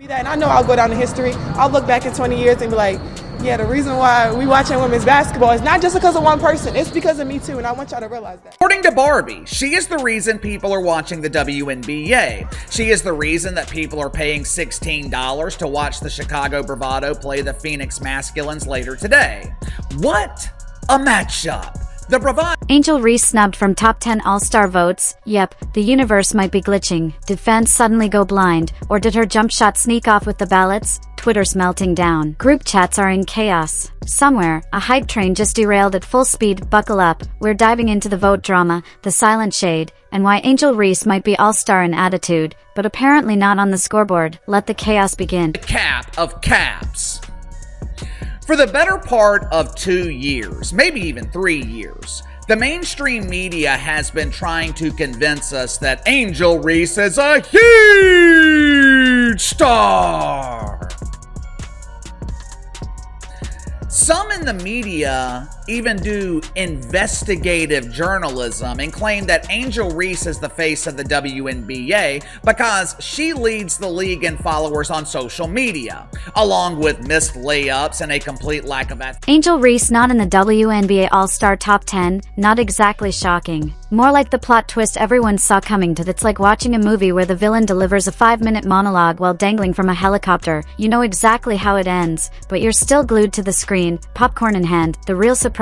And I know I'll go down in history. I'll look back in 20 years and be like, yeah, the reason why we watching women's basketball is not just because of one person. It's because of me too, and I want y'all to realize that. According to Barbie, she is the reason people are watching the WNBA. She is the reason that people are paying $16 to watch the Chicago Bravado play the Phoenix Masculines later today. What a matchup! The Bravado. Angel Reese snubbed from top 10 All-Star votes. Yep, the universe might be glitching. Did fans suddenly go blind? Or did her jump shot sneak off with the ballots? Twitter's melting down. Group chats are in chaos. Somewhere, a hype train just derailed at full speed. Buckle up, we're diving into the vote drama, the silent shade, and why Angel Reese might be all-star in attitude, but apparently not on the scoreboard. Let the chaos begin. The cap of caps. For the better part of 2 years, maybe even 3 years, the mainstream media has been trying to convince us that Angel Reese is a huge star. Some in the media even do investigative journalism and claim that Angel Reese is the face of the WNBA because she leads the league in followers on social media, along with missed layups and a complete lack of athleticism. Angel Reese not in the WNBA All-Star Top 10, not exactly shocking. More like the plot twist everyone saw coming to. That's like watching a movie where the villain delivers a 5-minute monologue while dangling from a helicopter. You know exactly how it ends, but you're still glued to the screen, popcorn in hand. The real surprise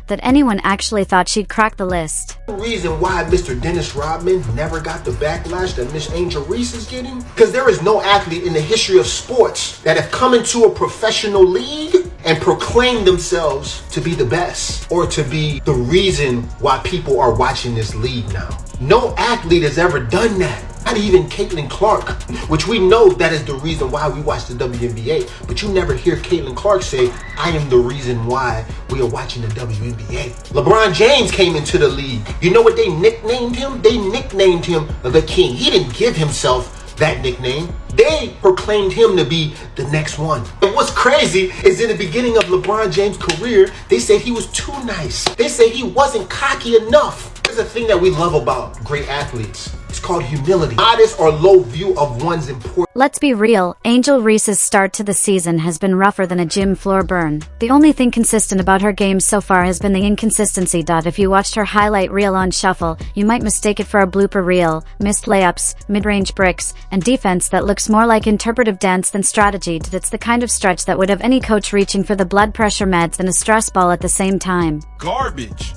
that anyone actually thought she'd crack the list. The reason why Mr. Dennis Rodman never got the backlash that Miss Angel Reese is getting, because there is no athlete in the history of sports that have come into a professional league and proclaimed themselves to be the best or to be the reason why people are watching this league now. No athlete has ever done that. Not even Caitlin Clark, which we know that is the reason why we watch the WNBA, but you never hear Caitlin Clark say, I am the reason why we are watching the WNBA. LeBron James came into the league. You know what they nicknamed him? They nicknamed him the King. He didn't give himself that nickname. They proclaimed him to be the next one. And what's crazy is in the beginning of LeBron James' career, they said he was too nice. They said he wasn't cocky enough. There's a thing that we love about great athletes. It's called humility. Modest or low view of one's importance. Let's be real, Angel Reese's start to the season has been rougher than a gym floor burn. The only thing consistent about her game so far has been the inconsistency. If you watched her highlight reel on shuffle, you might mistake it for a blooper reel. Missed layups, mid-range bricks, and defense that looks more like interpretive dance than strategy. That's the kind of stretch that would have any coach reaching for the blood pressure meds and a stress ball at the same time. Garbage.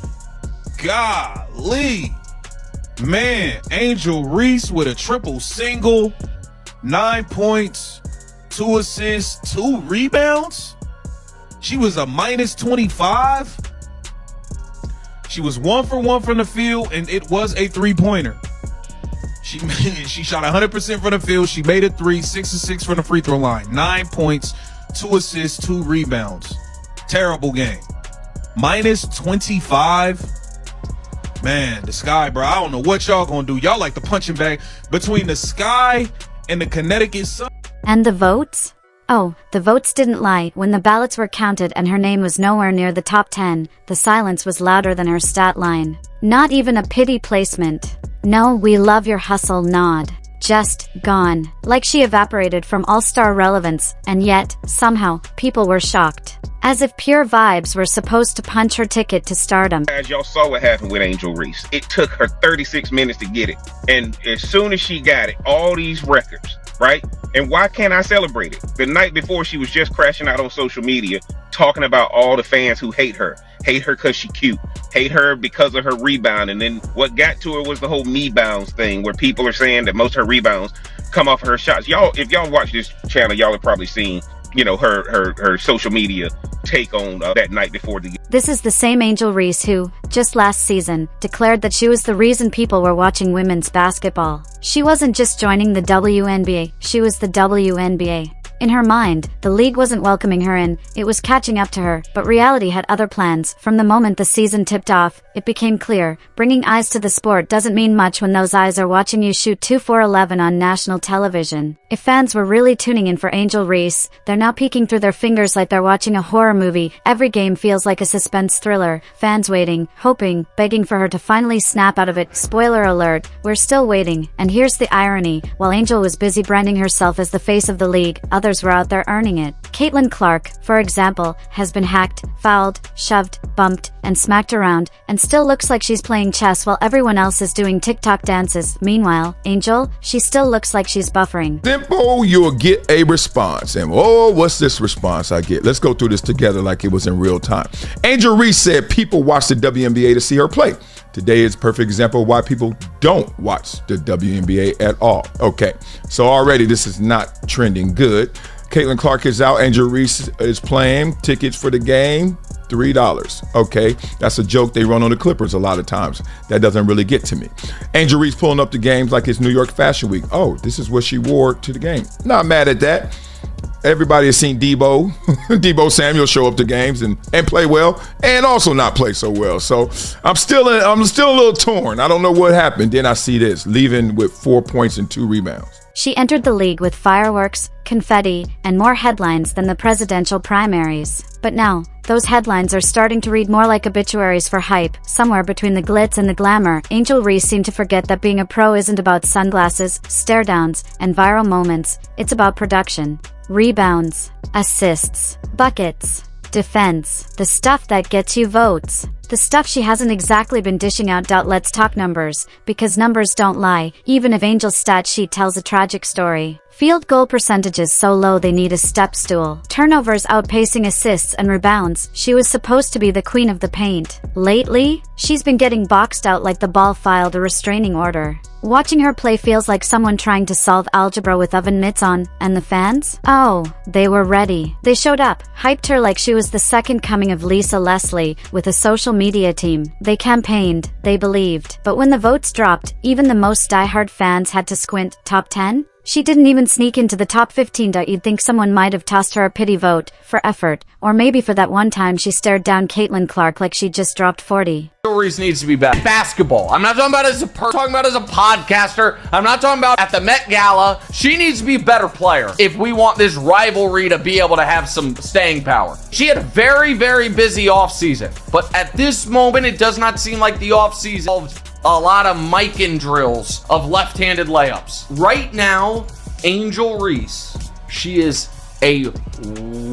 Golly. Man, Angel Reese with a triple single, 9 points, 2 assists, 2 rebounds. She was a minus 25. She was 1 for 1 from the field, and it was a 3-pointer. She shot 100% from the field. She made a 3, 6 of 6 from the free throw line. 9 points, 2 assists, 2 rebounds. Terrible game. Minus 25. Man, the Sky, bro, I don't know what y'all gonna do. Y'all like the punching bag between the Sky and the Connecticut Sun. And the votes? Oh, the votes didn't lie. When the ballots were counted and her name was nowhere near the top 10, the silence was louder than her stat line. Not even a pity placement. No, we love your hustle nod. Just gone. Like she evaporated from all-star relevance, and yet, somehow, people were shocked. As if pure vibes were supposed to punch her ticket to stardom. As y'all saw what happened with Angel Reese, it took her 36 minutes to get it. And as soon as she got it, all these records, right? And why can't I celebrate it? The night before, she was just crashing out on social media, talking about all the fans who hate her because she cute, hate her because of her rebound. And then what got to her was the whole me bounds thing, where people are saying that most of her rebounds come off of her shots. Y'all, if y'all watch this channel, y'all have probably seen, you know, her social media take on that night before the. This is the same Angel Reese who, just last season, declared that she was the reason people were watching women's basketball. She wasn't just joining the WNBA, she was the WNBA. In her mind, the league wasn't welcoming her in, it was catching up to her, but reality had other plans. From the moment the season tipped off, it became clear, bringing eyes to the sport doesn't mean much when those eyes are watching you shoot 2 for 11 on national television. If fans were really tuning in for Angel Reese, they're now peeking through their fingers like they're watching a horror movie. Every game feels like a suspense thriller. Fans waiting, hoping, begging for her to finally snap out of it. Spoiler alert, we're still waiting. And here's the irony. While Angel was busy branding herself as the face of the league, others were out there earning it. Caitlin Clark, for example, has been hacked, fouled, shoved, bumped, and smacked around, and still looks like she's playing chess while everyone else is doing TikTok dances. Meanwhile, Angel, she still looks like she's buffering. Simple, you'll get a response. And what's this response I get? Let's go through this together like it was in real time. Angel Reese said people watch the WNBA to see her play. Today is a perfect example of why people don't watch the WNBA at all. Okay, so already this is not trending good. Caitlin Clark is out. Angel Reese is playing. Tickets for the game, $3. Okay, that's a joke they run on the Clippers a lot of times. That doesn't really get to me. Angel Reese pulling up the games like it's New York Fashion Week. Oh, this is what she wore to the game. Not mad at that. Everybody has seen Debo Samuel show up to games and play well, and also not play so well. So I'm still a little torn. I don't know what happened. Then I see this, leaving with 4 points and 2 rebounds. She entered the league with fireworks, confetti, and more headlines than the presidential primaries. But now, those headlines are starting to read more like obituaries for hype. Somewhere between the glitz and the glamour, Angel Reese seemed to forget that being a pro isn't about sunglasses, stare-downs, and viral moments. It's about production, rebounds, assists, buckets, defense, the stuff that gets you votes. The stuff she hasn't exactly been dishing out. Let's talk numbers, because numbers don't lie, even if Angel's stat sheet tells a tragic story. Field goal percentages so low they need a step stool. Turnovers outpacing assists and rebounds. She was supposed to be the queen of the paint. Lately, she's been getting boxed out like the ball filed a restraining order. Watching her play feels like someone trying to solve algebra with oven mitts on. And the fans? Oh, they were ready. They showed up, hyped her like she was the second coming of Lisa Leslie, with a social media team. They campaigned, they believed. But when the votes dropped, even the most diehard fans had to squint. Top 10? She didn't even sneak into the top 15. You'd think someone might have tossed her a pity vote, for effort, or maybe for that one time she stared down Caitlin Clark like she just dropped 40. Angel Reese needs to be better. Basketball. I'm not talking about as a person, talking about as a podcaster. I'm not talking about at the Met Gala. She needs to be a better player if we want this rivalry to be able to have some staying power. She had a very, very busy offseason, but at this moment, it does not seem like the offseason involved a lot of Mikan drills of left-handed layups. Right now, Angel Reese, she is a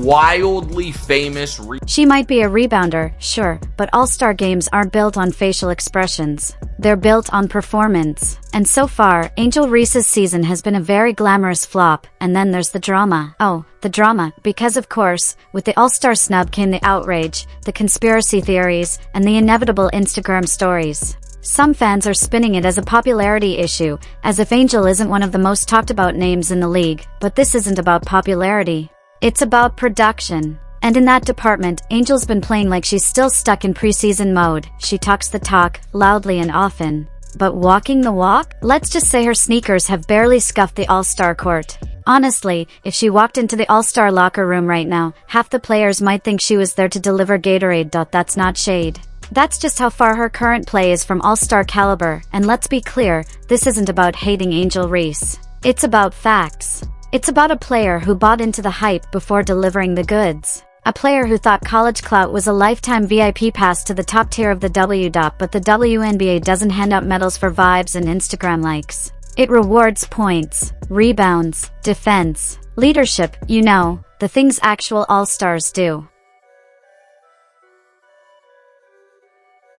wildly famous She might be a rebounder, sure, but all-star games aren't built on facial expressions. They're built on performance. And so far, Angel Reese's season has been a very glamorous flop, and then there's the drama. Oh, the drama, because of course, with the all-star snub came the outrage, the conspiracy theories, and the inevitable Instagram stories. Some fans are spinning it as a popularity issue, as if Angel isn't one of the most talked about names in the league. But this isn't about popularity. It's about production. And in that department, Angel's been playing like she's still stuck in preseason mode. She talks the talk, loudly and often. But walking the walk? Let's just say her sneakers have barely scuffed the all-star court. Honestly, if she walked into the all-star locker room right now, half the players might think she was there to deliver Gatorade. That's not shade. That's just how far her current play is from all-star caliber, and let's be clear, this isn't about hating Angel Reese. It's about facts. It's about a player who bought into the hype before delivering the goods. A player who thought college clout was a lifetime VIP pass to the top tier of the but the WNBA doesn't hand out medals for vibes and Instagram likes. It rewards points, rebounds, defense, leadership, the things actual all-stars do.